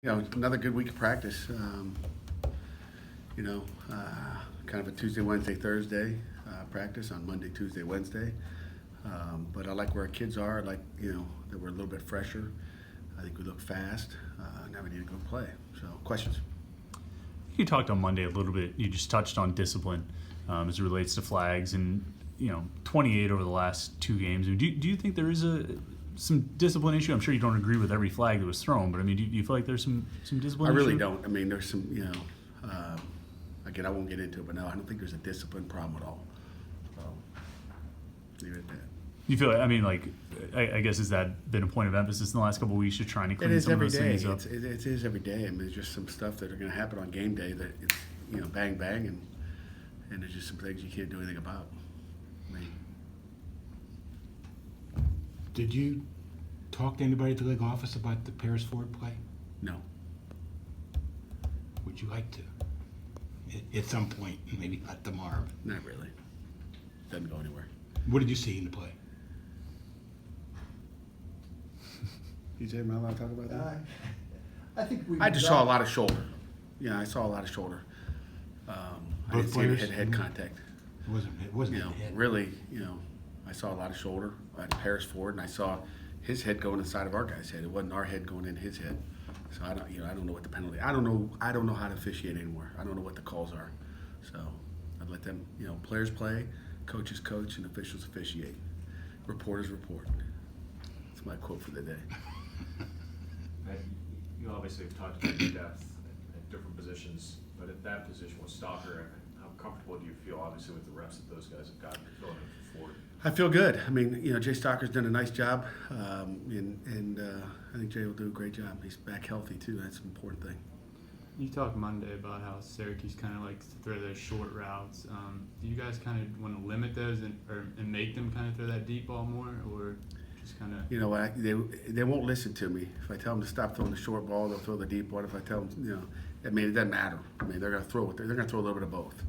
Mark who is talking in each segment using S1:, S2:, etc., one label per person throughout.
S1: Another good week of practice. Kind of a Tuesday, Wednesday, Thursday practice on Monday, Tuesday, Wednesday. But I like where our kids are. I like, that we're a little bit fresher. I think we look fast. Now we need to go play. So, questions?
S2: You talked on Monday a little bit. You just touched on discipline as it relates to flags, and 28 over the last two games. Do you think there is some discipline issue? I'm sure you don't agree with every flag that was thrown, but I mean, do you feel like there's some discipline?
S1: I really
S2: issue?
S1: don't. I mean, there's some. Again, I won't get into it, but no, I don't think there's a discipline problem at all. So, leave it at that.
S2: You feel like, I guess, has that been a point of emphasis in the last couple of weeks, just trying to clean some of those things up?
S1: It is every day. I mean, there's just some stuff that are going to happen on game day that it's bang bang, and there's just some things you can't do anything about. I mean,
S3: Did you talk to anybody at the league office about the Paris Ford play?
S1: no.
S3: Would you like to? At some point, maybe not tomorrow.
S1: Not really. Doesn't go anywhere.
S3: What did you see in the play?
S1: DJ, am I allowed to talk about that?
S4: I think
S1: I just saw a lot of shoulder. Yeah, I saw a lot of shoulder. I
S3: Both
S1: didn't see any
S3: players?
S1: head contact.
S3: It wasn't head.
S1: Really, I saw a lot of shoulder at Paris Ford, and I saw his head going inside of our guy's head. It wasn't our head going in his head. So I don't know what the penalty. I don't know how to officiate anymore. I don't know what the calls are. So I'd let them. Players play, coaches coach, and officials officiate. Reporters report. That's my quote for the day.
S5: You obviously have talked about your depth at different positions, but at that position with Stalker, how comfortable do you feel, obviously, with the reps that those guys have gotten filling in for Ford?
S1: I feel good. I mean, Jay Stocker's done a nice job, and I think Jay will do a great job. He's back healthy too. That's an important thing.
S6: You talked Monday about how Syracuse kind of likes to throw those short routes. Do you guys kind of want to limit those and make them kind of throw that deep ball more, or just kind of?
S1: You know what? They won't listen to me. If I tell them to stop throwing the short ball, they'll throw the deep one. If I tell them, it doesn't matter. I mean, they're going to throw it. They're going to throw a little bit of both.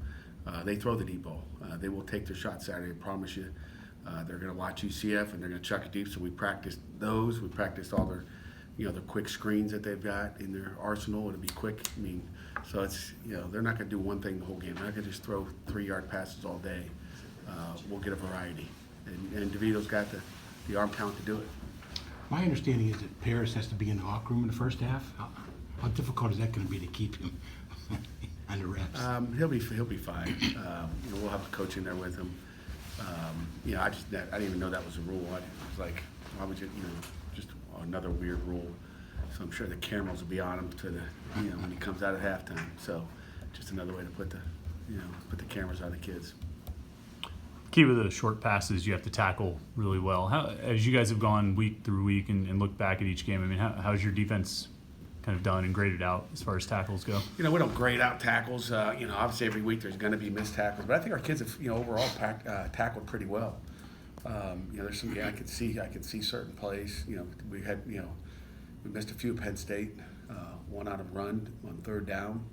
S1: They throw the deep ball. They will take their shot Saturday. I promise you. They're going to watch UCF and they're going to chuck it deep. So we practiced those. We practiced all their, their quick screens that they've got in their arsenal. It'll be quick. I mean, so it's they're not going to do one thing the whole game. They're not going to just throw 3-yard passes all day. We'll get a variety, and DeVito's got the arm talent to do it.
S3: My understanding is that Paris has to be in the locker room in the first half. How difficult is that going to be to keep him on the reps?
S1: He'll be fine. We'll have a coach in there with him. I didn't even know that was a rule. I was like, why would you, just another weird rule. So I'm sure the cameras will be on him when he comes out at halftime. So just another way to put the cameras on the kids.
S2: Key with the short passes, you have to tackle really well. How, as you guys have gone week through week and looked back at each game, I mean, how's your defense kind of done and graded out as far as tackles go?
S1: We don't grade out tackles. Obviously every week there's going to be missed tackles, but I think our kids have, overall tackled pretty well. There's some. I could see certain plays. We had, we missed a few at Penn State. One out of run on third down,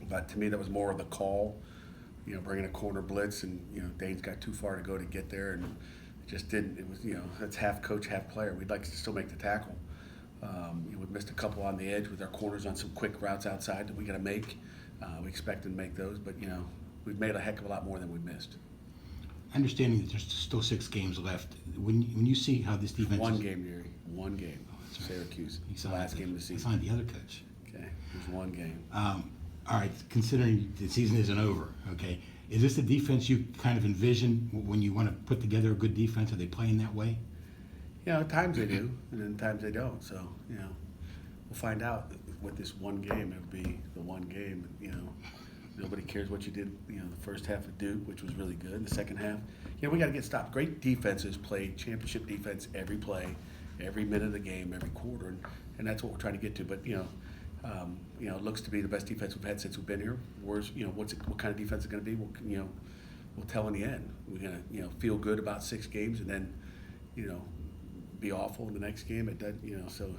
S1: but to me that was more of the call. Bringing a corner blitz, and Dane's got too far to go to get there, and it just didn't. It was, that's half coach, half player. We'd like to still make the tackle. We missed a couple on the edge with our corners on some quick routes outside that we got to make. We expected to make those, but we've made a heck of a lot more than we missed.
S3: Understanding that there's still 6 games left, when you see how this defense
S1: One
S3: is,
S1: game, Gary. One game.
S3: That's right.
S1: Syracuse.
S3: He
S1: It's the
S3: signed
S1: last game of the
S3: He
S1: season.
S3: signed the other coach.
S1: Okay, there's one game.
S3: All right, considering the season isn't over, okay, is this the defense you kind of envision when you want to put together a good defense? Are they playing that way?
S1: At times they do, and then times they don't. So, we'll find out with this one game. It'll be the one game. Nobody cares what you did, the first half of Duke, which was really good. The second half, we got to get stopped. Great defenses play championship defense every play, every minute of the game, every quarter, and that's what we're trying to get to. But, it looks to be the best defense we've had since we've been here. Where's, what kind of defense it's going to be? We'll tell in the end. We're going to, feel good about 6 games and then, be awful in the next game. It doesn't, so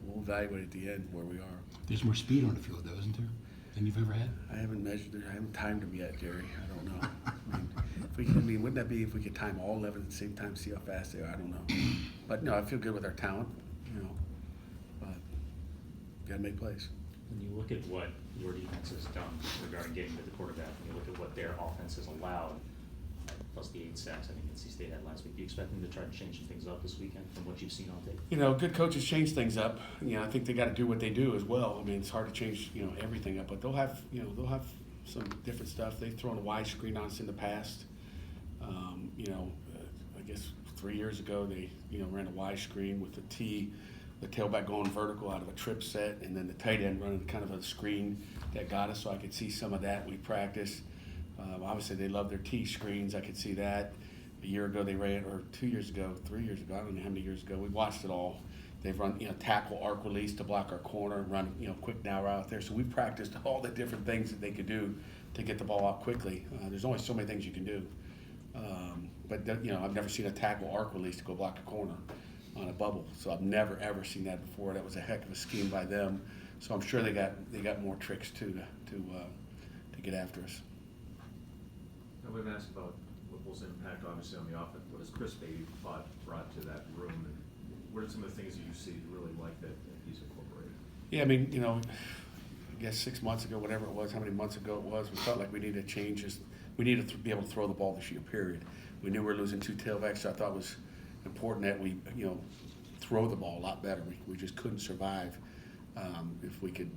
S1: we'll evaluate at the end where we are.
S3: There's more speed on the field, though, isn't there, than you've ever had?
S1: I haven't measured it. I haven't timed them yet, Jerry. I don't know. Wouldn't that be if we could time all 11 at the same time, see how fast they are? I don't know. But no, I feel good with our talent. But got to make plays.
S4: When you look at what your defense has done regarding getting to the quarterback, when you look at what their offense has allowed, plus the 8 sacks I think NC State had last week, do you expect them to try to change some things up this weekend from what you've seen on tape?
S1: You know, good coaches change things up. You know, I think they got to do what they do as well. I mean, it's hard to change, you know, everything up, but they'll have some different stuff. They've thrown a wide screen on us in the past. You know, I guess 3 years ago they, you know, ran a wide screen with the tailback going vertical out of a trip set, and then the tight end running kind of a screen that got us. So I could see some of that. We practiced. Obviously, they love their T screens. I could see that. A year ago they ran, or 2 years ago, 3 years ago, I don't know how many years ago. We watched it all. They've run, you know, tackle arc release to block our corner, run, you know, quick now out there. So we practiced all the different things that they could do to get the ball out quickly. There's only so many things you can do. But you know, I've never seen a tackle arc release to go block a corner on a bubble. So I've never ever seen that before. That was a heck of a scheme by them. So I'm sure they got more tricks too to get after us.
S5: Now we've asked about Whipple's impact, obviously, on the offense. What has Chris Beatty brought to that room, and what are some of the things that you see you really like that he's incorporated?
S1: Yeah, I mean, you know, I guess 6 months ago, whatever it was, how many months ago it was, we felt like we needed to change this. We needed to be able to throw the ball this year, period. We knew we were losing 2 tailbacks, so I thought it was important that we, you know, throw the ball a lot better. We just couldn't survive if we could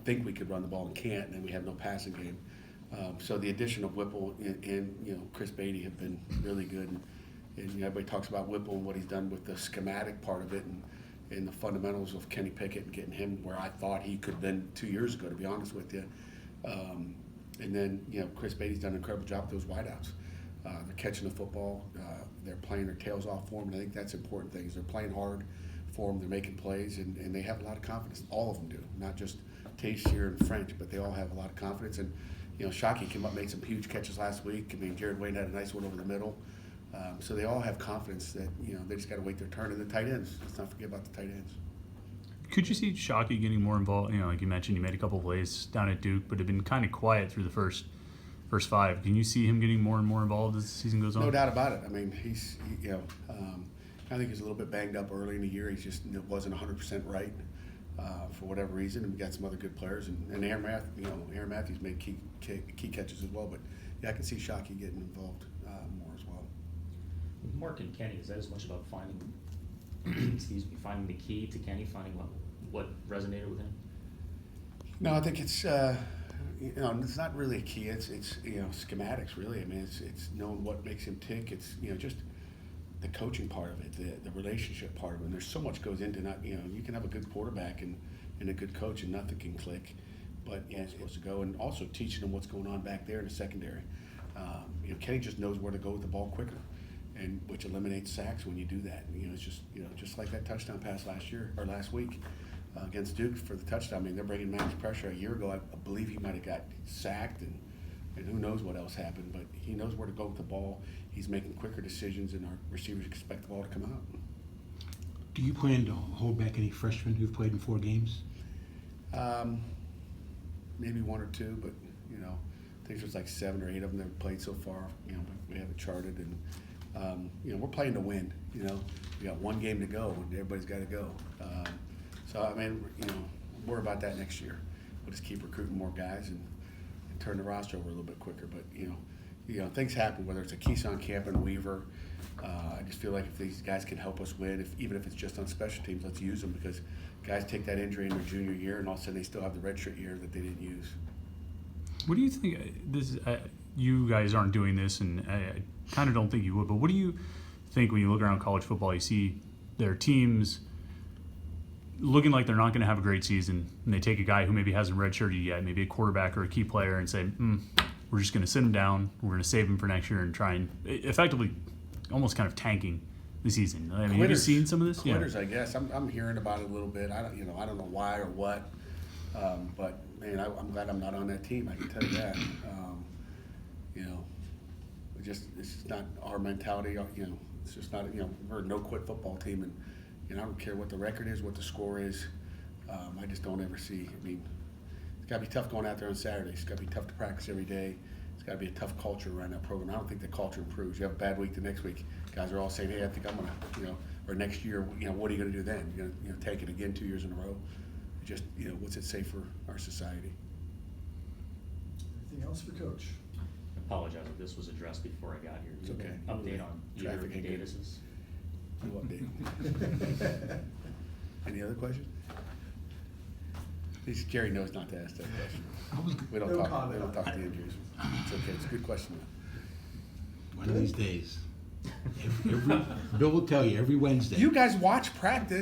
S1: think we could run the ball and can't, and then we have no passing game. So the addition of Whipple and you know, Chris Beatty have been really good. And you know, everybody talks about Whipple and what he's done with the schematic part of it and the fundamentals of Kenny Pickett and getting him where I thought he could have been 2 years ago, to be honest with you. And then, you know, Chris Beatty's done an incredible job with those wideouts. They're catching the football. They're playing their tails off for them, and I think that's important things. They're playing hard for them. They're making plays, and they have a lot of confidence. All of them do, not just Taste here and French, but they all have a lot of confidence. And, you know, Shockey came up, made some huge catches last week. I mean, Jared Wayne had a nice one over the middle. So they all have confidence that, you know, they just got to wait their turn. And the tight ends, let's not forget about the tight ends.
S2: Could you see Shockey getting more involved? You know, like you mentioned, he made a couple plays down at Duke, but had been kind of quiet through the first 5. Can you see him geting more and more involved as the season goes on?
S1: No doubt about it. I mean, you know, I think he's a little bit banged up early in the year. He just wasn't 100% right for whatever reason. And we got some other good players, and Aaron Matthews made key catches as well. But yeah, I can see Shockey getting involved more as well.
S4: With Mark and Kenny, is that as much about finding, finding the key to Kenny, finding what resonated with him?
S1: No, I think it's you know, it's not really a key. It's you know, schematics really. I mean, it's knowing what makes him tick. It's, you know, just the coaching part of it, the relationship part of it. And there's so much goes into not, you know, you can have a good quarterback and a good coach and nothing can click. But yeah, it's supposed to go, and also teaching them what's going on back there in the secondary. You know, Kenny just knows where to go with the ball quicker, and which eliminates sacks when you do that. And, you know, it's just, you know, just like that touchdown pass last week against Duke for the touchdown. I mean, they're bringing max pressure. A year ago, I believe he might have got sacked, and who knows what else happened. But he knows where to go with the ball. He's making quicker decisions, and our receivers expect the ball to come out.
S3: Do you plan to hold back any freshmen who've played in 4 games?
S1: Maybe 1 or 2, but you know, I think there's like 7 or 8 of them that have played so far. You know, we haven't charted, and you know, we're playing to win. You know, we got 1 game to go, and everybody's got to go. So I mean, you know, more about that next year. We'll just keep recruiting more guys and turn the roster over a little bit quicker. But you know, things happen. Whether it's a Keeson, Camp, and Weaver, I just feel like if these guys can help us win, even if it's just on special teams, let's use them, because guys take that injury in their junior year, and all of a sudden they still have the redshirt year that they didn't use.
S2: What do you think? You guys aren't doing this, and I kind of don't think you would. But what do you think when you look around college football? You see their teams looking like they're not going to have a great season, and they take a guy who maybe hasn't redshirted yet, maybe a quarterback or a key player, and say, we're just going to sit him down, we're going to save him for next year, and try and effectively almost kind of tanking the season. I mean, have you seen some of this?
S1: Quitters, yeah. I guess. I'm hearing about it a little bit. I don't know why or what, but man, I'm glad I'm not on that team. I can tell you that. You know, this is not our mentality. You know, it's just not. You know, we're a no-quit football team, and you know, I don't care what the record is, what the score is. I just don't ever see. I mean, it's got to be tough going out there on Saturdays. It's got to be tough to practice every day. It's got to be a tough culture around that program. I don't think the culture improves. You have a bad week the next week. Guys are all saying, hey, I think I'm going to, you know, or next year, you know, what are you going to do then? You're going to take it again 2 years in a row? just, what's it say for our society?
S7: Anything else for Coach?
S4: I apologize if this was addressed before I got here.
S1: It's okay.
S4: Update on either of
S1: Traffic
S4: the
S1: ain't good.
S4: Davises.
S1: No update. Any other questions? At least Jerry knows not to ask that question. We don't
S7: No
S1: talk,
S7: comment
S1: we don't
S7: on
S1: talk
S7: that.
S1: the injuries. It's okay, it's a good question.
S3: One of these days. Bill will tell you every Wednesday.
S1: You guys watch practice.